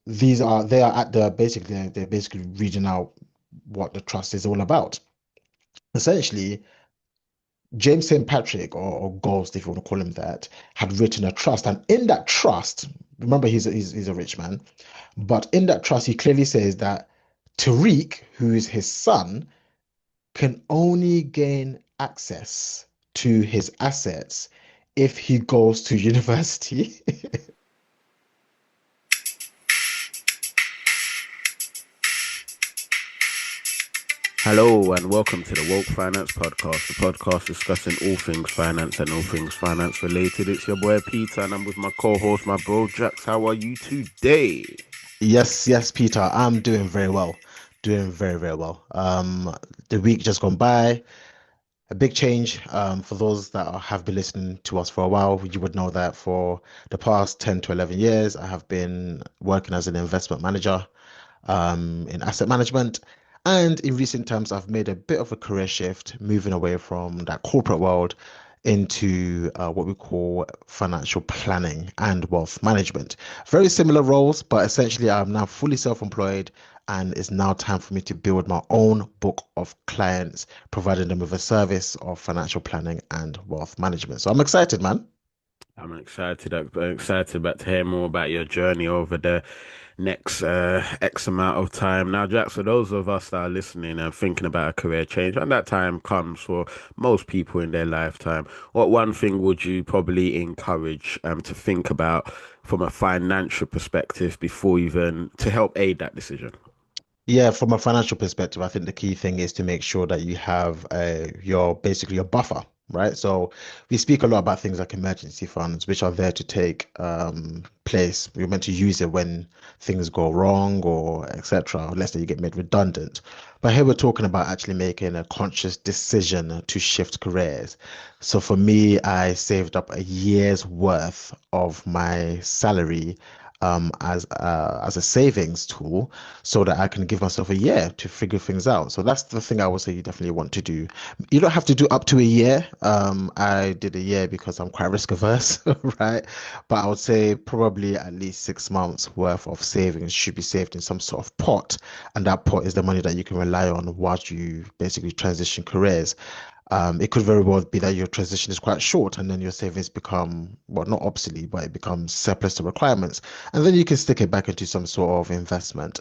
they are at the basically they're basically reading out what the trust is all about. Essentially, James St. Patrick, or Ghost, if you want to call him that, had written a trust, and in that trust, remember he's a rich man, but in that trust he clearly says that Tariq, who is his son, can only gain access to his assets if he goes to university. Hello and welcome to the Woke Finance Podcast, the podcast discussing all things finance and all things finance related. It's your boy Peter and I'm with my co-host, my bro Jax. How are you today? Yes, yes, Peter, I'm doing very well. Doing very, very well. The week just gone by. A big change. For those that have been listening to us for a while, you would know that for the past 10 to 11 years, I have been working as an investment manager in asset management. And in recent times, I've made a bit of a career shift, moving away from that corporate world into what we call financial planning and wealth management. Very similar roles, but essentially, I'm now fully self-employed, and it's now time for me to build my own book of clients, providing them with a service of financial planning and wealth management. So I'm excited, man. I'm excited about to hear more about your journey over the next X amount of time. Now, Jax, for those of us that are listening and thinking about a career change, and that time comes for most people in their lifetime, what one thing would you probably encourage to think about from a financial perspective before even to help aid that decision? Yeah, from a financial perspective, I think the key thing is to make sure that you have your basically your buffer, right? So we speak a lot about things like emergency funds, which are there to take place. We're meant to use it when things go wrong or etc. Let's say you get made redundant. But here we're talking about actually making a conscious decision to shift careers. So for me, I saved up a year's worth of my salary as a savings tool so that I can give myself a year to figure things out. So that's the thing I would say you definitely want to do. You don't have to do up to a year. I did a year because I'm quite risk averse, right? But I would say probably at least 6 months worth of savings should be saved in some sort of pot. And that pot is the money that you can rely on whilst you basically transition careers. It could very well be that your transition is quite short and then your savings become, well, not obsolete, but it becomes surplus to requirements. And then you can stick it back into some sort of investment.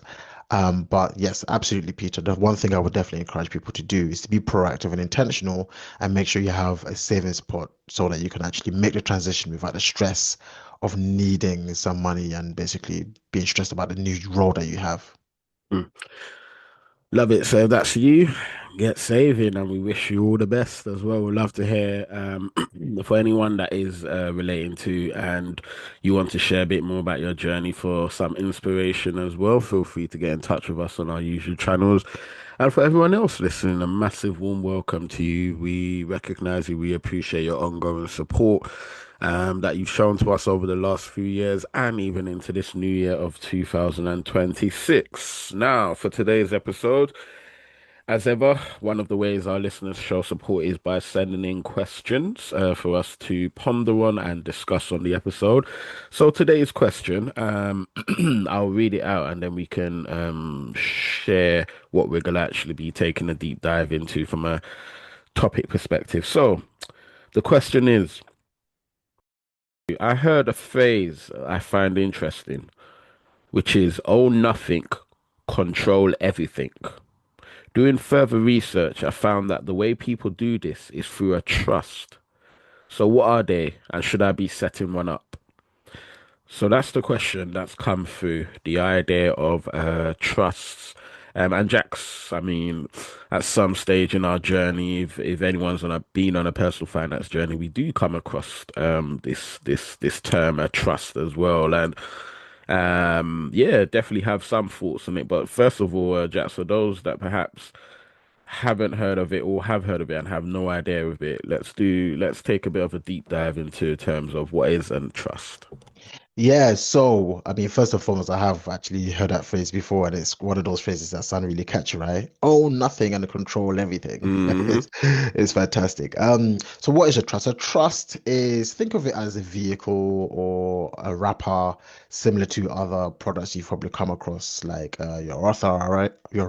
But yes, absolutely, Peter. The one thing I would definitely encourage people to do is to be proactive and intentional and make sure you have a savings pot so that you can actually make the transition without the stress of needing some money and basically being stressed about the new role that you have. Mm. Love it. So that's you. Get saving, and we wish you all the best as well. We'd love to hear for anyone that is relating to and you want to share a bit more about your journey for some inspiration as well. Feel free to get in touch with us on our usual channels. And for everyone else listening, a massive warm welcome to you. We recognize you. We appreciate your ongoing support that you've shown to us over the last few years and even into this new year of 2026. Now, for today's episode, as ever, one of the ways our listeners show support is by sending in questions for us to ponder on and discuss on the episode. So today's question, I'll read it out and then we can share what we're going to actually be taking a deep dive into from a topic perspective. So the question is, I heard a phrase I find interesting, which is own nothing, control everything. Doing further research, I found that the way people do this is through a trust. So what are they, and should I be setting one up? So that's the question that's come through, the idea of trusts. And Jax, I mean, at some stage in our journey, if anyone's been on a personal finance journey, we do come across this term, a trust as well. And yeah, definitely have some thoughts on it. But first of all, Jax, for those that perhaps haven't heard of it or have heard of it and have no idea of it, let's take a bit of a deep dive into terms of what is and trust. Yeah, so I mean, first and foremost, I have actually heard that phrase before, and it's one of those phrases that sound really catchy, right? Own nothing and control everything. Hmm. It's fantastic. So what is a trust? A trust is, think of it as a vehicle or a wrapper similar to other products you've probably come across, like your Roth IRA, your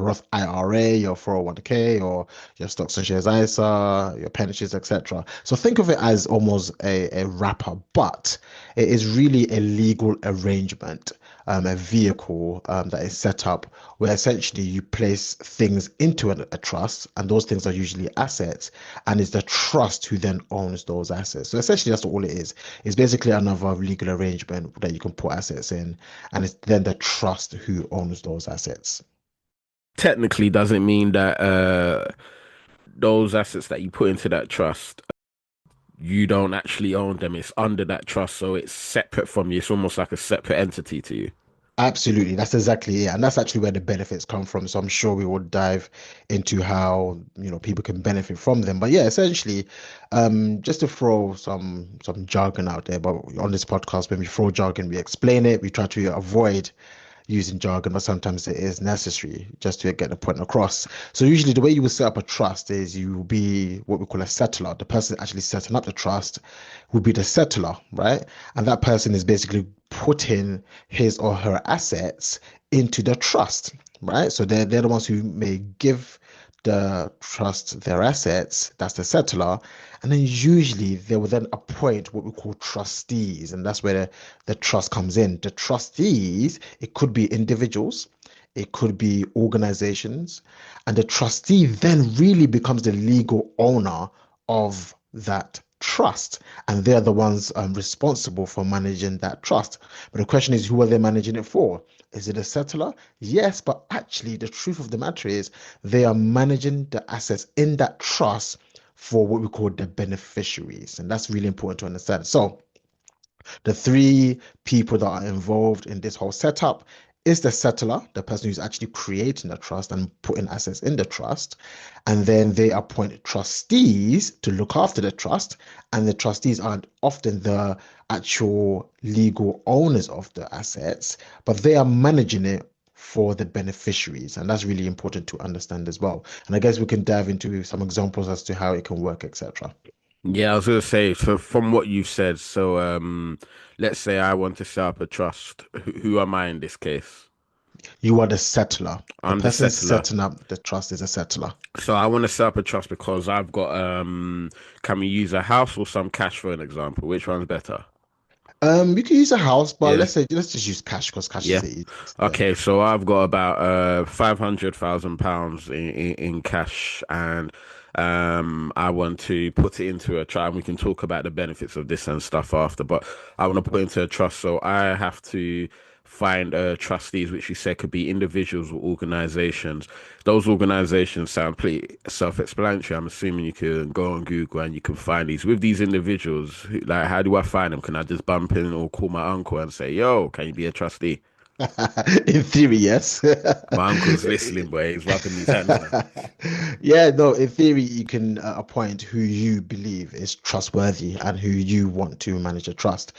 401k, or your stocks and shares ISA, your pensions, etc. So think of it as almost a wrapper, but it is really a legal arrangement, a vehicle that is set up where essentially you place things into a trust, and those things are usually assets, and it's the trust who then owns those assets. So essentially, that's all it is. It's basically another legal arrangement that you can put assets in, and it's then the trust who owns those assets. Technically, doesn't mean that those assets that you put into that trust, you don't actually own them. It's under that trust, so it's separate from you. It's almost like a separate entity to you. Absolutely, that's exactly it, and that's actually where the benefits come from. So I'm sure we will dive into how people can benefit from them. But yeah, essentially, just to throw some jargon out there. But on this podcast, when we throw jargon, we explain it. We try to avoid using jargon, but sometimes it is necessary just to get the point across. So usually the way you will set up a trust is you will be what we call a settler. The person actually setting up the trust will be the settler, right? And that person is basically putting his or her assets into the trust, right? So they're the ones who may give the trust their assets, that's the settler, and then usually they will then appoint what we call trustees, and that's where the trust comes in. The trustees, it could be individuals, it could be organizations, and the trustee then really becomes the legal owner of that trust, and they're the ones responsible for managing that trust. But the question is, who are they managing it for? Is it a settler? Yes, but actually, the truth of the matter is they are managing the assets in that trust for what we call the beneficiaries, and that's really important to understand. So the three people that are involved in this whole setup is the settler, the person who's actually creating the trust and putting assets in the trust. And then they appoint trustees to look after the trust. And the trustees aren't often the actual legal owners of the assets, but they are managing it for the beneficiaries. And that's really important to understand as well. And I guess we can dive into some examples as to how it can work, etc. Yeah, I was gonna say, so from what you've said, so let's say I want to set up a trust. Who am I in this case? You are the settler. The I'm the person settler. setting up the trust is a settler. So I want to set up a trust because I've got can we use a house or some cash for an example? Which one's better? You can use a house, but Yeah. let's just use cash because cash is Yeah. the easiest. Yeah. Okay, so I've got about £500,000 in cash, and I want to put it into a trust. We can talk about the benefits of this and stuff after, but I want to put it into a trust. So I have to find trustees, which you said could be individuals or organizations. Those organizations sound pretty self-explanatory. I'm assuming you can go on Google and you can find these. With these individuals, like how do I find them? Can I just bump in or call my uncle and say, "Yo, can you be a trustee?" In theory, yes. My uncle's listening, but he's rubbing his hands now. Yeah, no, in theory, you can appoint who you believe is trustworthy and who you want to manage a trust.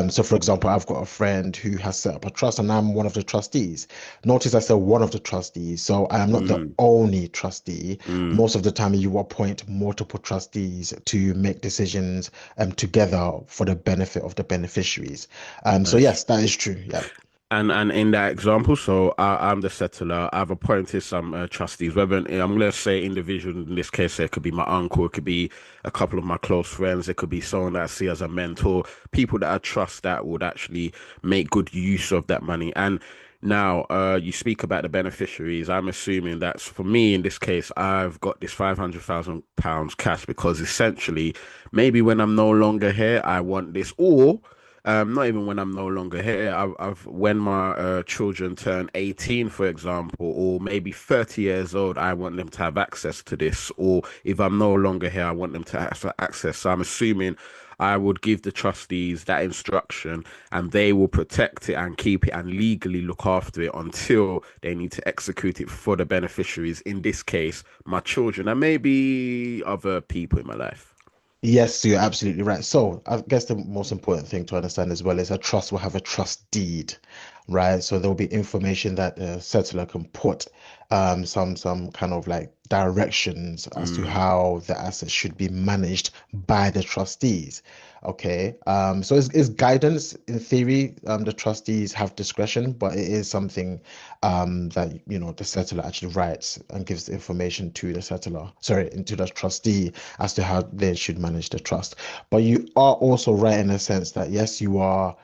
So, for example, I've got a friend who has set up a trust and I'm one of the trustees. Notice I said one of the trustees, so I am not the Mm, only trustee. mm, Most of the time, you appoint multiple trustees to make decisions together for the benefit of the beneficiaries. So, nice. yes, that is true. Yeah. And in that example, so I'm the settler. I've appointed some trustees. Whether I'm going to say individual in this case, it could be my uncle, it could be a couple of my close friends, it could be someone that I see as a mentor, people that I trust that would actually make good use of that money. And now, you speak about the beneficiaries. I'm assuming that's for me in this case. I've got this £500,000 cash because essentially, maybe when I'm no longer here, I want this, or not even when I'm no longer here. I've when my children turn 18, for example, or maybe 30 years old, I want them to have access to this. Or if I'm no longer here, I want them to have access. So I'm assuming I would give the trustees that instruction and they will protect it and keep it and legally look after it until they need to execute it for the beneficiaries. In this case, my children and maybe other people in my life. Yes, you're absolutely right. So I guess the most important thing to understand as well is a trust will have a trust deed, right? So there'll be information that the settler can put some kind of like directions as to Mm, how the assets should be managed by the trustees. Okay. So it's guidance in theory. The trustees have discretion, but it is something that the settler actually writes and gives the information to the settler, sorry, into the trustee as to how they should manage the trust. But you are also right in a sense that yes, you are,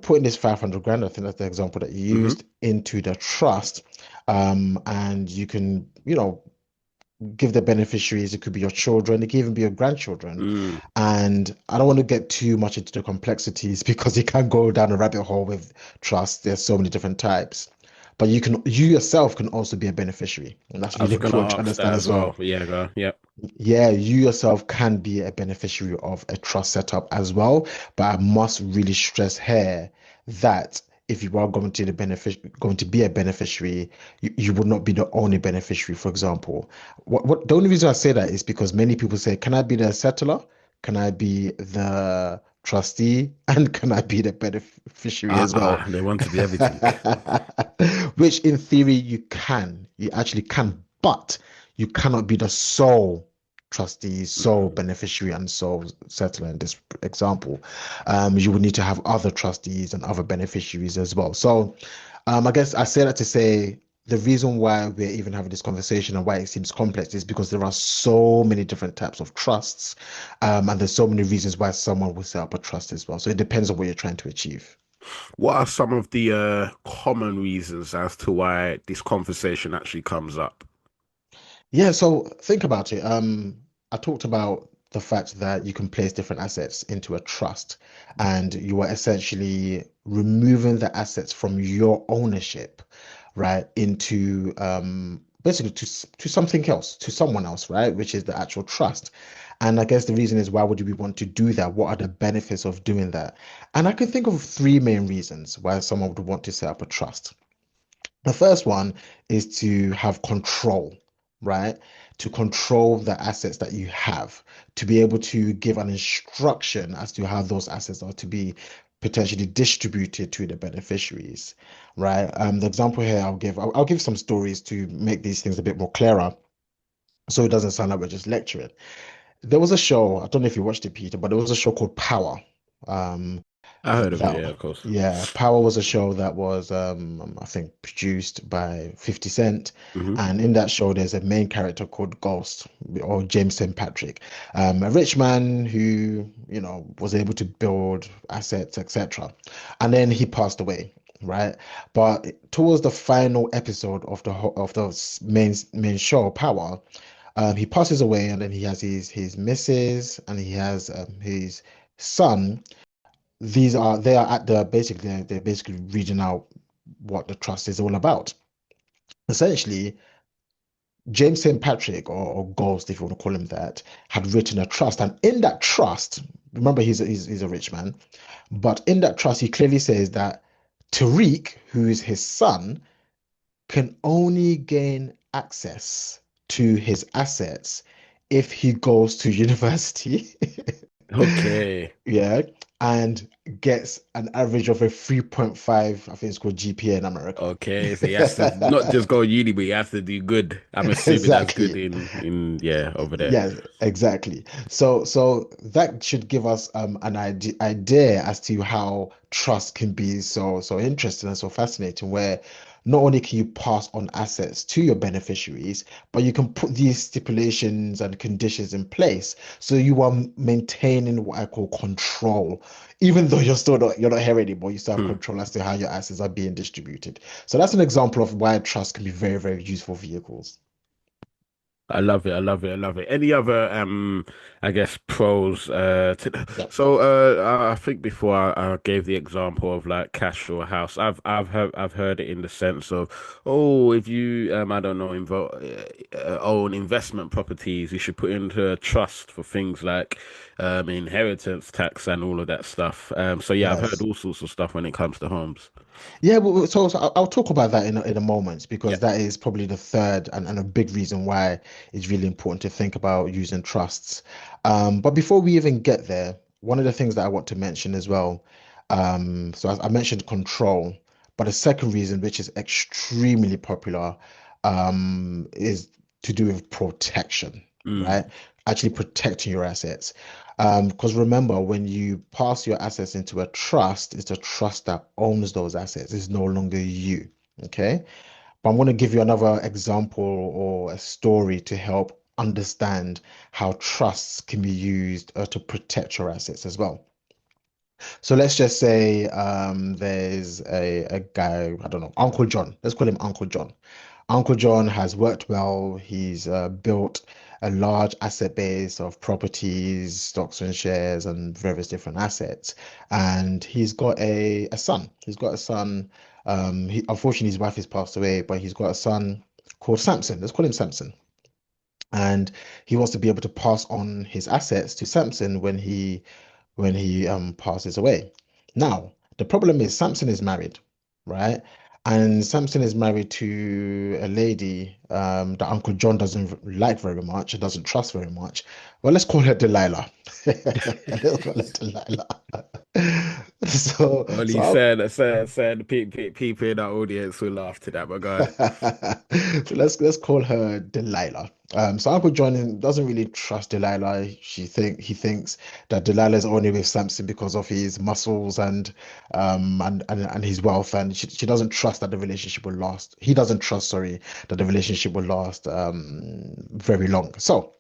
putting this 500 grand, I think that's the example that you hmm used, into the trust. And you can, give the beneficiaries, it could be your children, it can even be your grandchildren. mm. And I don't want to get too much into the complexities because you can go down a rabbit hole with trust. There's so many different types. But you yourself can also be a beneficiary. And that's I really was gonna important to ask that understand as as well. well. Yeah, go. Yep. Yeah, you yourself can be a beneficiary of a trust setup as well, but I must really stress here that if you are going to be a beneficiary, you would not be the only beneficiary, for example. The only reason I say that is because many people say, can I be the settler? Can I be the trustee? And can I be the beneficiary as well? They want to be everything. Which in theory you can. You actually can, but you cannot be the sole trustee, sole Mm. beneficiary, and sole settler in this example. You would need to have other trustees and other beneficiaries as well. So, I guess I say that to say the reason why we're even having this conversation and why it seems complex is because there are so many different types of trusts, and there's so many reasons why someone will set up a trust as well. So it depends on what you're trying to achieve. What are some of the common reasons as to why this conversation actually comes up? Yeah, so think about it. I talked about the fact that you can place different assets into a trust, and you are essentially removing the assets from your ownership, right, into basically to something else, to someone else, right, which is the actual trust. And I guess the reason is why would we want to do that? What are the benefits of doing that? And I can think of three main reasons why someone would want to set up a trust. The first one is to have control, right? To control the assets that you have, to be able to give an instruction as to how those assets are to be potentially distributed to the beneficiaries, right? The example here I'll give some stories to make these things a bit more clearer, so it doesn't sound like we're just lecturing. There was a show, I don't know if you watched it, Peter, but there was a show called Power. Um, I heard of it, that yeah, of course. yeah, Power was a show that was I think produced by 50 Cent. hmm And in that show there's a main character called Ghost or James St. Patrick. A rich man who, was able to build assets, etc. And then he passed away, right? But towards the final episode of the main show, Power, he passes away, and then he has his missus and he has his son. They are at the basically they're basically reading out what the trust is all about. Essentially, James St. Patrick or Ghost, if you want to call him that, had written a trust, and in that trust, remember he's a rich man, but in that trust he clearly says that Tariq, who is his son, can only gain access to his assets if he goes to university. Okay. Yeah, and gets an average of a 3.5, I think it's called GPA in America. Okay. So he has to not just go uni, but he has to do good. I'm assuming that's good Exactly. in yeah, over there. Yes, exactly. So that should give us an idea as to how trust can be so interesting and so fascinating, where not only can you pass on assets to your beneficiaries, but you can put these stipulations and conditions in place so you are maintaining what I call control. Even though you're not here anymore, you still have Hmm. control as to how your assets are being distributed. So that's an example of why trust can be very, very useful vehicles. I love it. I love it. I love it. Any other I guess pros to Yeah. so I think before I gave the example of like cash or a house. I've heard it in the sense of, oh, if you I don't know own investment properties, you should put into a trust for things like inheritance tax and all of that stuff. So yeah, I've heard Yes. all sorts of stuff when it comes to homes. Yeah, so I'll talk about that in a moment Yeah. because that is probably the third and a big reason why it's really important to think about using trusts. But before we even get there, one of the things that I want to mention as well, so I mentioned control, but the second reason, which is extremely popular, is to do with protection, Mm. right? Actually protecting your assets. Because remember, when you pass your assets into a trust, it's a trust that owns those assets. It's no longer you. Okay. But I'm going to give you another example or a story to help understand how trusts can be used to protect your assets as well. So let's just say there's a guy, I don't know, Uncle John. Let's call him Uncle John. Uncle John has worked well. He's built a large asset base of properties, stocks and shares, and various different assets. And he's got a son. He's got a son. Unfortunately, his wife has passed away, but he's got a son called Samson. Let's call him Samson. And he wants to be able to pass on his assets to Samson when he passes away. Now, the problem is Samson is married, right? And Samson is married to a lady that Uncle John doesn't like very much, doesn't trust very much. Well, let's call her Delilah. Let's call her Delilah. So, Well, so you I'll- said the people in our audience will laugh to that, but God. so let's call her Delilah. So Uncle John doesn't really trust Delilah. He thinks that Delilah is only with Samson because of his muscles and his wealth, and she doesn't trust that the relationship will last. He doesn't trust, sorry, that the relationship will last very long. So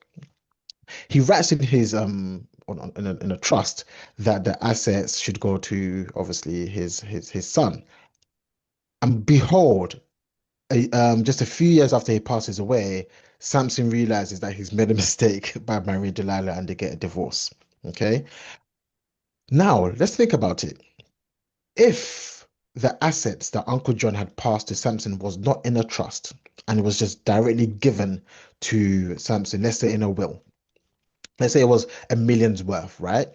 he writes in his in a trust that the assets should go to obviously his son. And behold, just a few years after he passes away, Samson realizes that he's made a mistake by marrying Delilah and they get a divorce. Okay. Now, let's think about it. If the assets that Uncle John had passed to Samson was not in a trust and it was just directly given to Samson, let's say in a will, let's say it was a million's worth, right?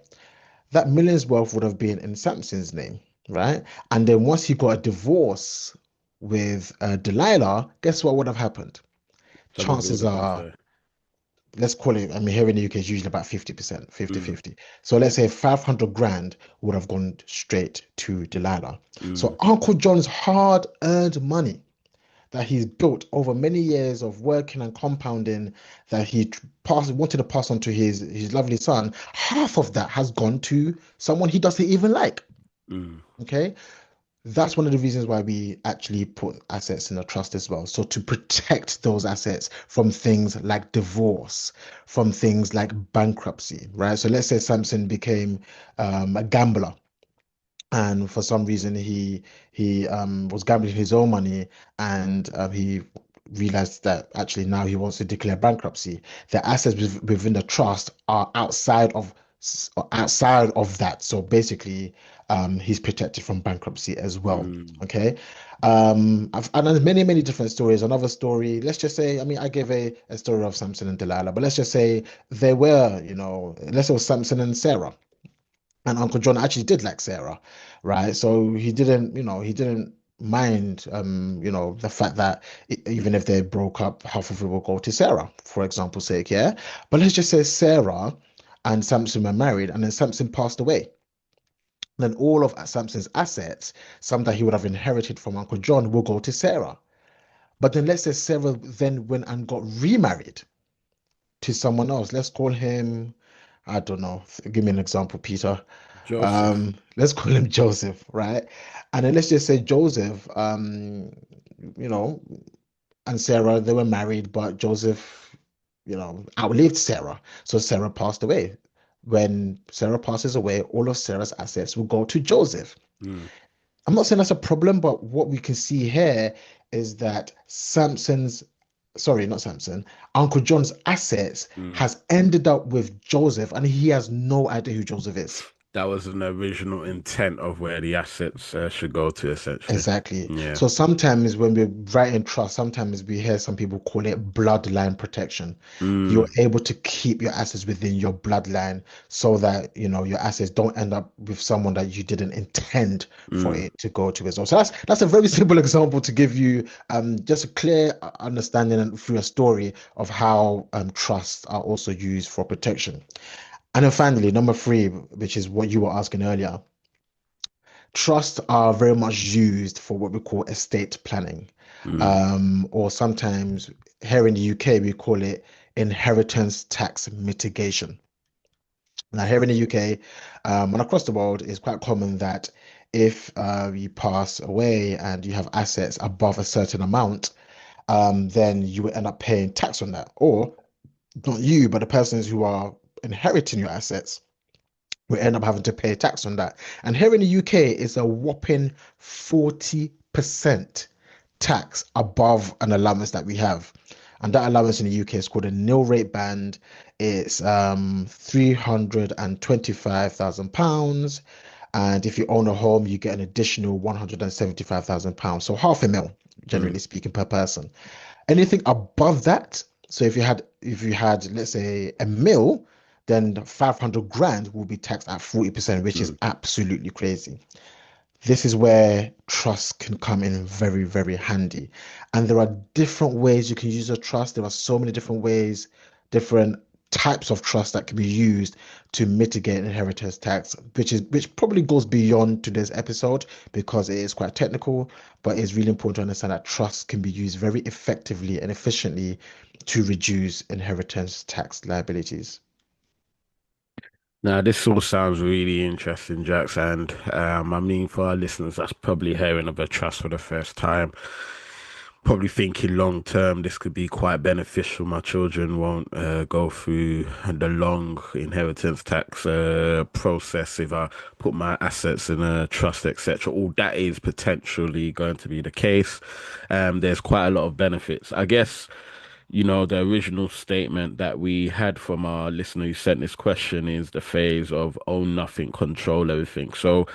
That million's worth would have been in Samson's name, right? And then once he got a divorce with Delilah, guess what would have happened? Something would Chances have gone to are, her. let's call it, I mean, here in the UK, it's usually about 50%, Mm, 50-50. So let's say 500 grand would have gone straight to Delilah. So mm, Uncle John's hard-earned money that he's built over many years of working and compounding that wanted to pass on to his lovely son, half of that has gone to someone he doesn't even like. mm. Okay. That's one of the reasons why we actually put assets in a trust as well. So to protect those assets from things like divorce, from things like bankruptcy, right? So let's say Samson became a gambler and for some reason he was gambling his own money and he realized that actually now he wants to declare bankruptcy. The assets within the trust are outside of that. So basically, he's protected from bankruptcy as well. Mm. Okay. And there's many different stories. Another story, let's just say, I mean, I gave a story of Samson and Delilah, but let's just say they were, let's say it was Samson and Sarah. And Uncle John actually did like Sarah, right? So he didn't mind, the fact that even if they broke up, half of it will go to Sarah, for example's sake, yeah. But let's just say Sarah and Samson were married, and then Samson passed away. Then all of Samson's assets, some that he would have inherited from Uncle John, will go to Sarah. But then let's say Sarah then went and got remarried to someone else. Let's call him, I don't know, give me an example, Peter. Joseph. Let's call him Joseph, right? And then let's just say Joseph, you know, and Sarah, they were married, but Joseph, outlived Sarah. So Sarah passed away. When Sarah passes away, all of Sarah's assets will go to Joseph. Mm, I'm not saying that's a problem, but what we can see here is that sorry, not Samson, Uncle John's assets mm. has ended up with Joseph, and he has no idea who Joseph is. That was an original intent of where the assets should go to, essentially. Exactly. Yeah. So sometimes when we're writing trust, sometimes we hear some people call it bloodline protection. You're Mm, able to keep your assets within your bloodline so that, your assets don't end up with someone that you didn't intend for mm. it to go to as well. So that's a very simple example to give you just a clear understanding and through a story of how trusts are also used for protection. And then finally, number three, which is what you were asking earlier. Trusts are very much used for what we call estate planning, Mm, or sometimes here in the UK we call it inheritance tax mitigation. Now, here in the UK, and across the world, it's quite common that if you pass away and you have assets above a certain amount, then you will end up paying tax on that, or not you, but the persons who are inheriting your assets we end up having to pay tax on that. And here in the UK, it's a whopping 40% tax above an allowance that we have. And that allowance in the UK is called a nil rate band. It's £325,000. And if you own a home, you get an additional £175,000. So half a mil, mm, generally speaking, per person. Anything above that, so if you had let's say a mil, then 500 grand will be taxed at 40%, which is mm. absolutely crazy. This is where trust can come in very, very handy. And there are different ways you can use a trust. There are so many different ways, different types of trust that can be used to mitigate inheritance tax, which probably goes beyond today's episode because it is quite technical, but it's really important to understand that trust can be used very effectively and efficiently to reduce inheritance tax liabilities. Now, this all sounds really interesting, Jax, and I mean, for our listeners, that's probably hearing of a trust for the first time. Probably thinking long term, this could be quite beneficial. My children won't go through the long inheritance tax process if I put my assets in a trust, etc. All that is potentially going to be the case. There's quite a lot of benefits. I guess, the original statement that we had from our listener who sent this question is the phase of own nothing, control everything. So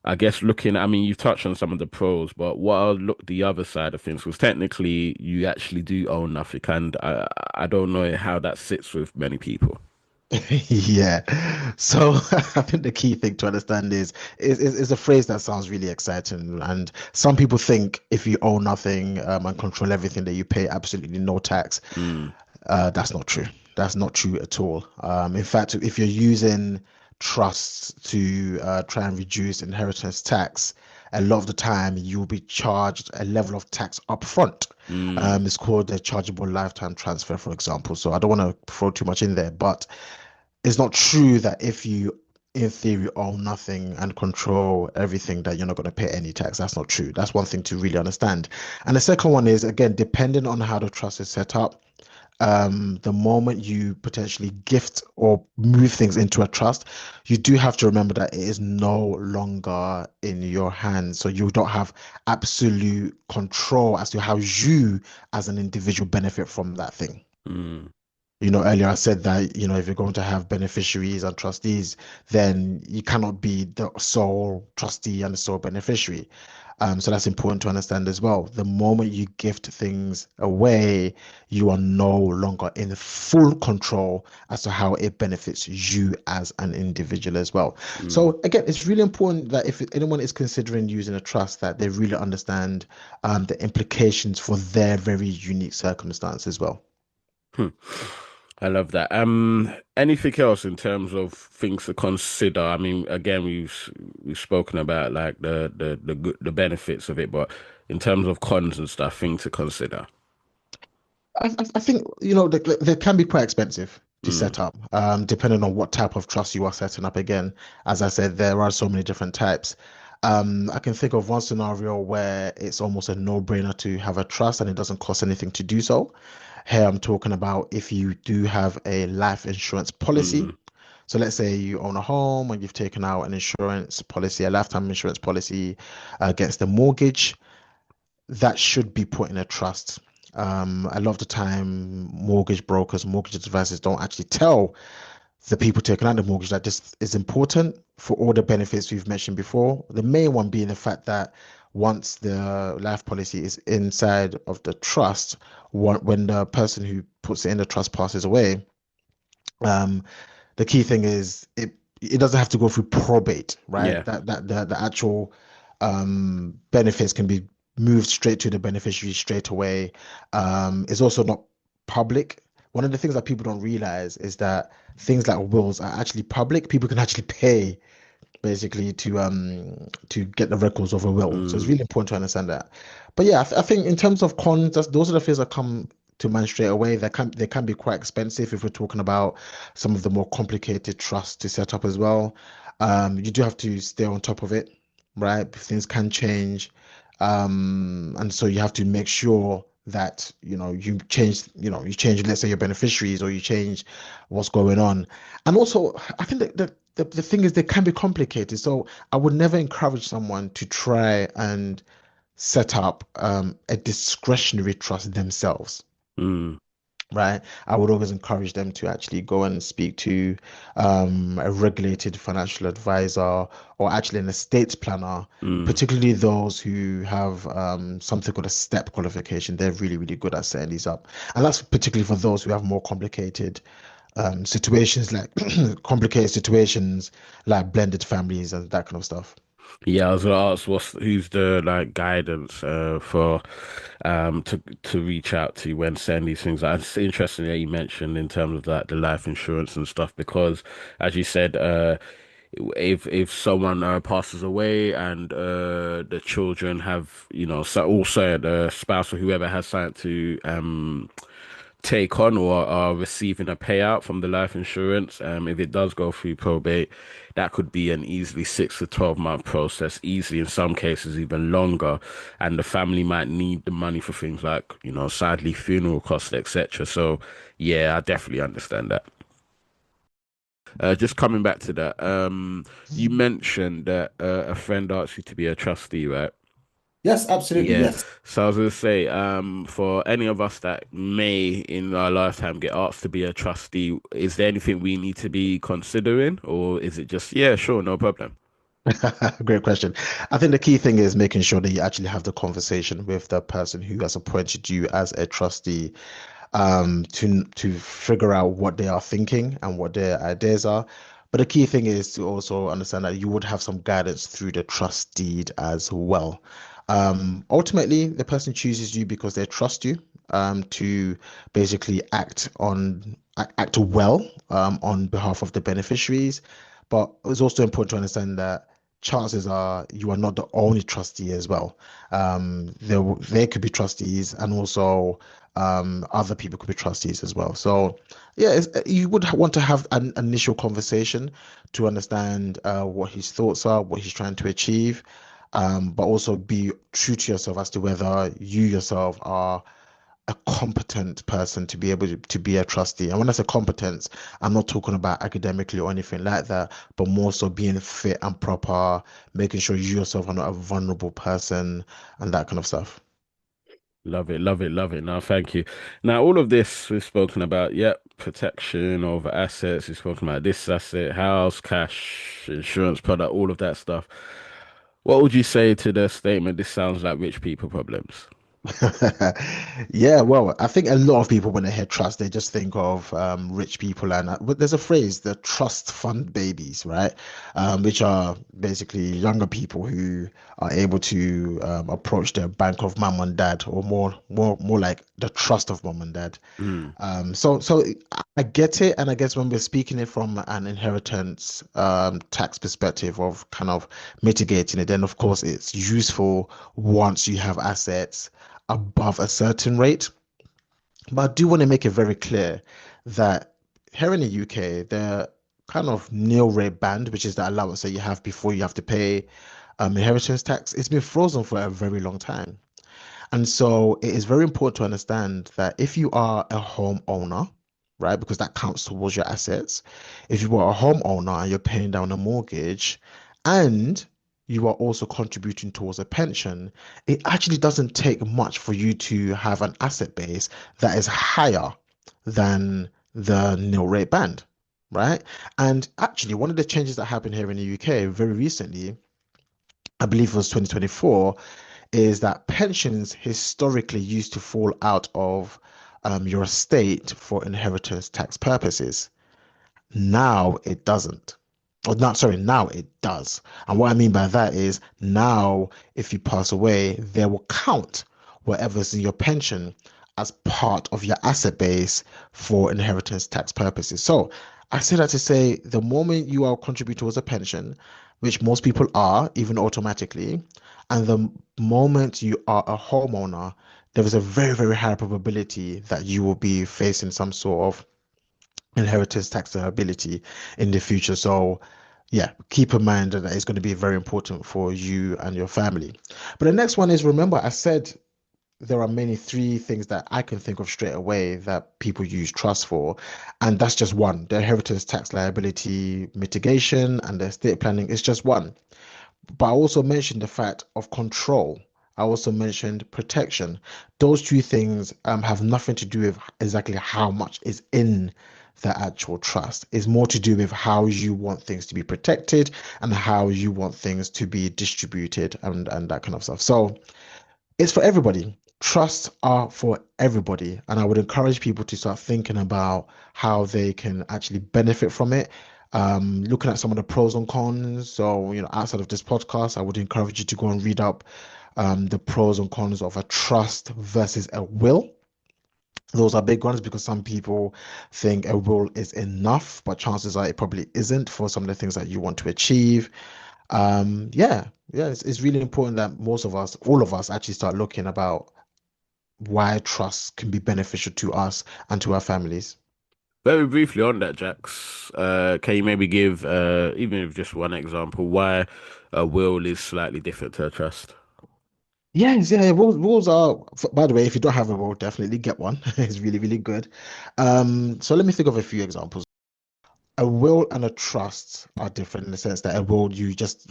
I guess I mean, you've touched on some of the pros, but what I'll look the other side of things was technically you actually do own nothing, and I don't know how that sits with many people. Yeah. So I think the key thing to understand is a phrase that sounds really exciting. And some people think if you own nothing and control everything, that you pay absolutely no tax. Mm, That's not true. That's not true at all. In fact, if you're using trusts to try and reduce inheritance tax, a lot of the time you'll be charged a level of tax upfront. mm, It's called a chargeable lifetime transfer, for example. So I don't want to throw too much in there, but it's not true that if you, in theory, own nothing and control everything, that you're not going to pay any tax. That's not true. That's one thing to really understand. And the second one is, again, depending on how the trust is set up, the moment you potentially gift or move things into a trust, you do have to remember that it is no longer in your hands. So you don't have absolute control as to how you, as an individual, benefit from that thing. mm, Earlier I said that, if you're going to have beneficiaries and trustees, then you cannot be the sole trustee and the sole beneficiary. So that's important to understand as well. The moment you gift things away, you are no longer in full control as to how it benefits you as an individual as well. mm. So again, it's really important that if anyone is considering using a trust, that they really understand the implications for their very unique circumstance as well. Hmm. I love that. Anything else in terms of things to consider? I mean, again, we've spoken about like the benefits of it, but in terms of cons and stuff, things to consider. I think they can be quite expensive to Mm, set up, depending on what type of trust you are setting up. Again, as I said, there are so many different types. I can think of one scenario where it's almost a no-brainer to have a trust and it doesn't cost anything to do so. Here I'm talking about if you do have a life insurance policy. mm, So let's say you own a home and you've taken out an insurance policy, a lifetime insurance policy against the mortgage that should be put in a trust. A lot of the time, mortgage brokers, mortgage advisors don't actually tell the people taking out the mortgage that just is important for all the benefits we've mentioned before. The main one being the fact that once the life policy is inside of the trust, when the person who puts it in the trust passes away, um, the key thing is it doesn't have to go through probate, right? Yeah. That the actual benefits can be moved straight to the beneficiary straight away. It's also not public. One of the things that people don't realize is that things like wills are actually public. People can actually pay basically to get the records of a will. So it's Mm, really important to understand that. But yeah, I think in terms of cons, those are the things that come to mind straight away. They can be quite expensive if we're talking about some of the more complicated trusts to set up as well. You do have to stay on top of it, right? Things can change. And so you have to make sure that you change, let's say, your beneficiaries, or you change what's going on. And also, I think that the thing is they can be complicated. So I would never encourage someone to try and set up a discretionary trust themselves, mm, right? I would always encourage them to actually go and speak to a regulated financial advisor, or actually an estate planner, mm. particularly those who have something called a step qualification. They're really, really good at setting these up. And that's particularly for those who have more complicated situations, like complicated situations like blended families and that kind of stuff. Yeah, I was gonna ask who's the like guidance for to reach out to when sending these things out. It's interesting that you mentioned in terms of like the life insurance and stuff because as you said if someone passes away and the children have so also the spouse or whoever has something to take on or are receiving a payout from the life insurance, if it does go through probate, that could be an easily 6 to 12 month process, easily in some cases even longer. And the family might need the money for things like, sadly, funeral costs, etc. So, yeah, I definitely understand that. Just coming back to that, you mentioned that a friend asked you to be a trustee, right? Yes, absolutely. Yeah, Yes. so I was gonna say, for any of us that may in our lifetime get asked to be a trustee, is there anything we need to be considering, or is it just, yeah, sure, no problem? Great question. I think the key thing is making sure that you actually have the conversation with the person who has appointed you as a trustee, to figure out what they are thinking and what their ideas are. But the key thing is to also understand that you would have some guidance through the trust deed as well. Ultimately, the person chooses you because they trust you, to basically act well, on behalf of the beneficiaries. But it's also important to understand that chances are you are not the only trustee as well. There could be trustees, and also other people could be trustees as well. So yeah, you would want to have an initial conversation to understand what his thoughts are, what he's trying to achieve, but also be true to yourself as to whether you yourself are a competent person to be able to be a trustee. And when I say competence, I'm not talking about academically or anything like that, but more so being fit and proper, making sure you yourself are not a vulnerable person, and that kind of stuff. Love it, love it, love it. Now, thank you. Now, all of this we've spoken about, yep, protection over assets. We've spoken about this asset, house, cash, insurance product, all of that stuff. What would you say to the statement? This sounds like rich people problems. Yeah, well, I think a lot of people, when they hear trust, they just think of rich people, and but there's a phrase, the trust fund babies, right? Which are basically younger people who are able to approach their bank of mom and dad, or more like the trust of mom and dad. Mm, So I get it, and I guess when we're speaking it from an inheritance tax perspective of kind of mitigating it, then of course it's useful once you have assets above a certain rate. But I do want to make it very clear that here in the UK, the kind of nil rate band, which is the allowance that you have before you have to pay inheritance tax, it's been frozen for a very long time. And so it is very important to understand that if you are a homeowner, right, because that counts towards your assets, if you are a homeowner and you're paying down a mortgage and you are also contributing towards a pension, it actually doesn't take much for you to have an asset base that is higher than the nil rate band. right? And actually, one of the changes that happened here in the UK very recently, I believe it was 2024, is that pensions historically used to fall out of your estate for inheritance tax purposes. Now it doesn't. Or not, sorry, now it does. And what I mean by that is now, if you pass away, they will count whatever's in your pension as part of your asset base for inheritance tax purposes. So I say that to say the moment you are contributing towards a pension, which most people are, even automatically, and the moment you are a homeowner, there is a very, very high probability that you will be facing some sort of inheritance tax liability in the future. So, yeah, keep in mind that it's going to be very important for you and your family. But the next one is remember, I said there are many three things that I can think of straight away that people use trust for, and that's just one. The inheritance tax liability mitigation and the estate planning is just one. But I also mentioned the fact of control. I also mentioned protection. Those two things have nothing to do with exactly how much is in the actual trust. It's more to do with how you want things to be protected and how you want things to be distributed and that kind of stuff. So it's for everybody. Trusts are for everybody. And I would encourage people to start thinking about how they can actually benefit from it. Looking at some of the pros and cons. So, outside of this podcast, I would encourage you to go and read up the pros and cons of a trust versus a will. Those are big ones because some people think a will is enough, but chances are it probably isn't for some of the things that you want to achieve. Yeah, it's really important that most of us, all of us, actually start looking about why trust can be beneficial to us and to our families. Very briefly on that, Jax, can you maybe give, even if just one example, why a will is slightly different to a trust? Yes, yeah, rules are, by the way, if you don't have a rule, definitely get one. It's really, really good. So let me think of a few examples. A will and a trust are different in the sense that a will you just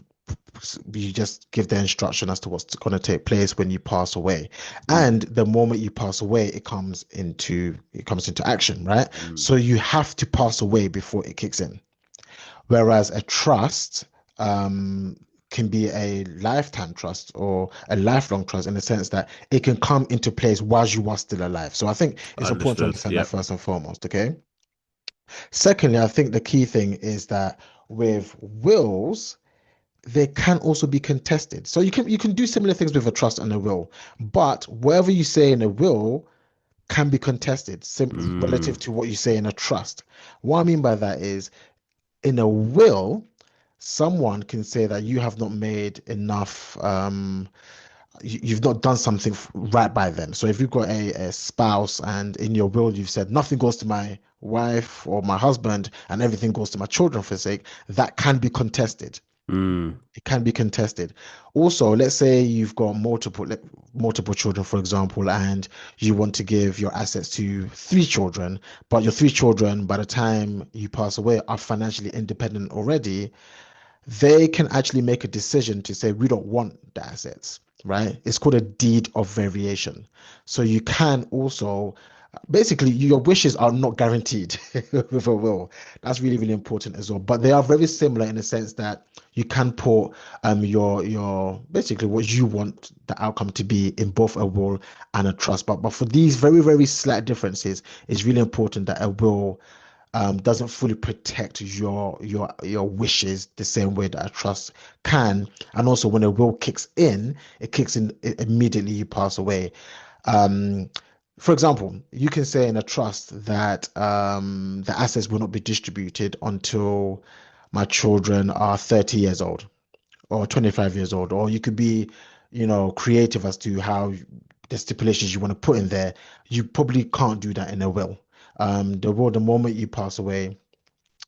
give the instruction as to what's going to take place when you pass away, Mm, and the moment you pass away it comes into action, right? mm. So you have to pass away before it kicks in, whereas a trust can be a lifetime trust or a lifelong trust in the sense that it can come into place while you are still alive. So I think it's important to Understood. understand that Yep. first and foremost. Okay. Secondly, I think the key thing is that with wills, they can also be contested. So you can do similar things with a trust and a will, but whatever you say in a will can be contested relative Mm, to what you say in a trust. What I mean by that is in a will, someone can say that you have not made enough you've not done something right by them. So if you've got a spouse and in your will you've said nothing goes to my wife or my husband and everything goes to my children for sake, that can be contested. mm. It can be contested. Also, let's say you've got multiple children, for example, and you want to give your assets to three children, but your three children, by the time you pass away, are financially independent already. They can actually make a decision to say, we don't want the assets, right? It's called a deed of variation. So you can also, basically, your wishes are not guaranteed with a will. That's really, really important as well. But they are very similar in the sense that you can put your basically what you want the outcome to be in both a will and a trust. But for these very, very slight differences, it's really important that a will doesn't fully protect your wishes the same way that a trust can. And also, when a will kicks in, it kicks in immediately you pass away. Um, for example, you can say in a trust that the assets will not be distributed until my children are 30 years old or 25 years old, or you could be, creative as to how the stipulations you want to put in there. You probably can't do that in a will. The will, the moment you pass away,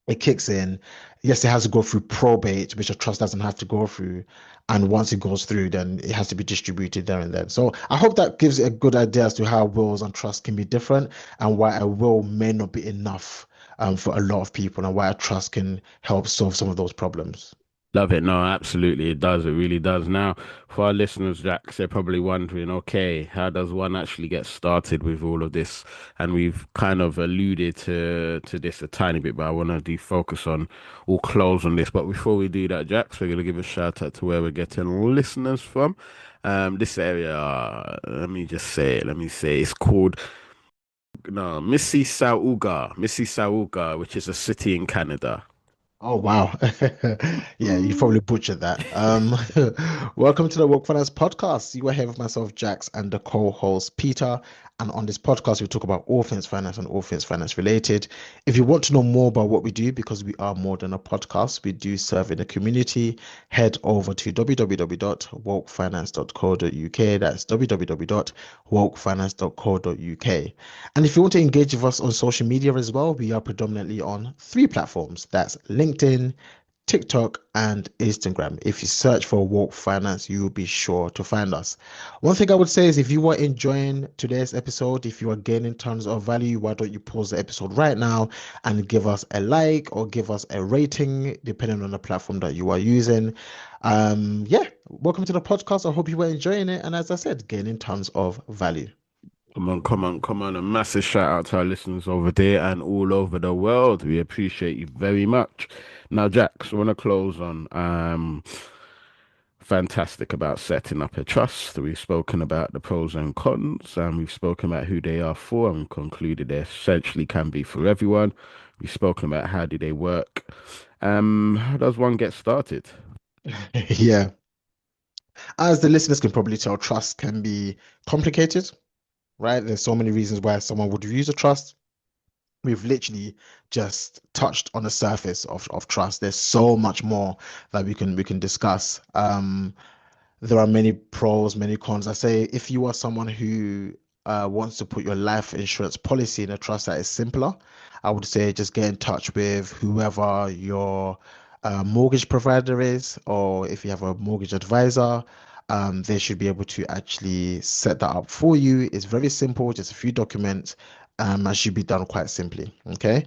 it kicks in. Yes, it has to go through probate, which a trust doesn't have to go through. And once it goes through, then it has to be distributed there and then. So I hope that gives a good idea as to how wills and trusts can be different and why a will may not be enough for a lot of people and why a trust can help solve some of those problems. Love it. No, absolutely. It does. It really does. Now, for our listeners, Jax, they're probably wondering, okay, how does one actually get started with all of this? And we've kind of alluded to this a tiny bit, but I want to defocus on or close on this. But before we do that, Jax, we're going to give a shout out to where we're getting listeners from. This area, let me just say it. Let me say it's called no Mississauga, which is a city in Canada. Oh wow. Yeah, you probably butchered that. Welcome to the Woke Finance Podcast. You are here with myself, Jax, and the co-host Peter. And on this podcast, we talk about all things finance and all things finance related. If you want to know more about what we do, because we are more than a podcast, we do serve in the community, head over to www.wokefinance.co.uk. That's www.wokefinance.co.uk. And if you want to engage with us on social media as well, we are predominantly on three platforms. That's LinkedIn, TikTok, and Instagram. If you search for Woke Finance, you will be sure to find us. One thing I would say is if you are enjoying today's episode, if you are gaining tons of value, why don't you pause the episode right now and give us a like or give us a rating, depending on the platform that you are using. Yeah, welcome to the podcast. I hope you are enjoying it. And as I said, gaining tons of value. Come on, come on, come on. A massive shout out to our listeners over there and all over the world. We appreciate you very much. Now, Jax, I want to close on fantastic about setting up a trust. We've spoken about the pros and cons, and we've spoken about who they are for, and concluded they essentially can be for everyone. We've spoken about how do they work. How does one get started? Yeah. As the listeners can probably tell, trust can be complicated, right? There's so many reasons why someone would use a trust. We've literally just touched on the surface of trust. There's so much more that we can discuss. There are many pros, many cons. I say if you are someone who wants to put your life insurance policy in a trust that is simpler, I would say just get in touch with whoever your mortgage provider is, or if you have a mortgage advisor, they should be able to actually set that up for you. It's very simple, just a few documents, and should be done quite simply. Okay.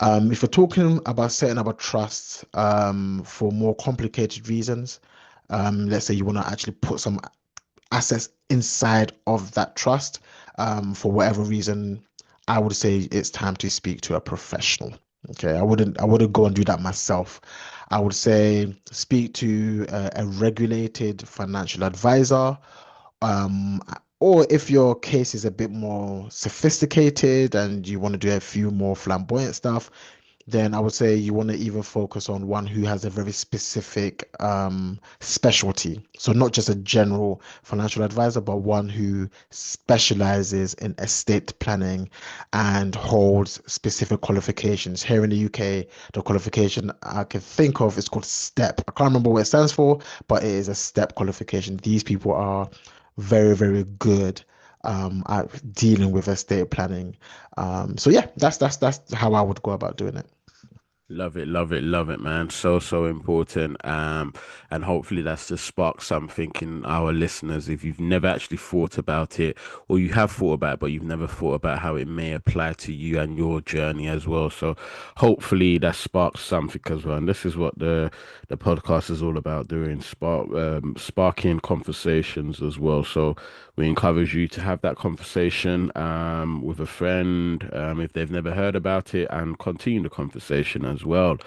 If we're talking about setting up a trust for more complicated reasons, let's say you want to actually put some assets inside of that trust, for whatever reason, I would say it's time to speak to a professional. Okay, I wouldn't go and do that myself. I would say speak to a regulated financial advisor, um, or if your case is a bit more sophisticated and you want to do a few more flamboyant stuff, then I would say you want to even focus on one who has a very specific specialty. So not just a general financial advisor, but one who specializes in estate planning and holds specific qualifications. Here in the UK, the qualification I can think of is called STEP. I can't remember what it stands for, but it is a STEP qualification. These people are very, very good at dealing with estate planning. So yeah, that's how I would go about doing it. Love it, love it, love it, man. So, so important. And hopefully that's just sparked something in our listeners. If you've never actually thought about it, or you have thought about it, but you've never thought about how it may apply to you and your journey as well. So hopefully that sparks something as well. And this is what the podcast is all about doing, sparking conversations as well. So we encourage you to have that conversation with a friend if they've never heard about it and continue the conversation as well.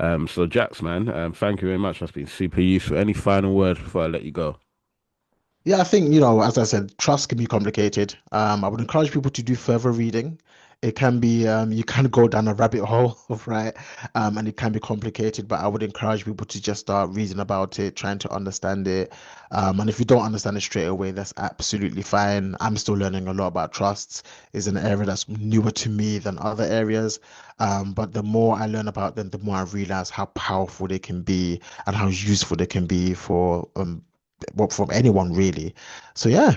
So, Jax, man, thank you very much. That's been super useful. Any final words before I let you go? Yeah, I think, as I said, trust can be complicated. I would encourage people to do further reading. It can be, you can go down a rabbit hole, right? And it can be complicated, but I would encourage people to just start reading about it, trying to understand it. And if you don't understand it straight away, that's absolutely fine. I'm still learning a lot about trusts. It's an area that's newer to me than other areas. But the more I learn about them, the more I realize how powerful they can be and how useful they can be for well, from anyone really. So yeah,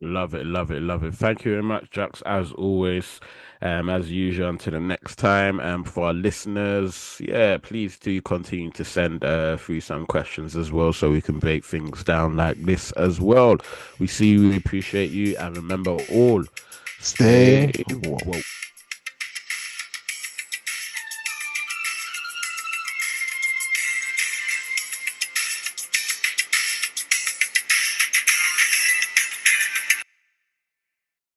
Love it, love it, love it. Thank you very much, Jax, as always. As usual, until the next time. For our listeners, yeah, please do continue to send through some questions as well so we can break things down like this as well. We see you, we appreciate you, and remember all, stay stay woke. woke.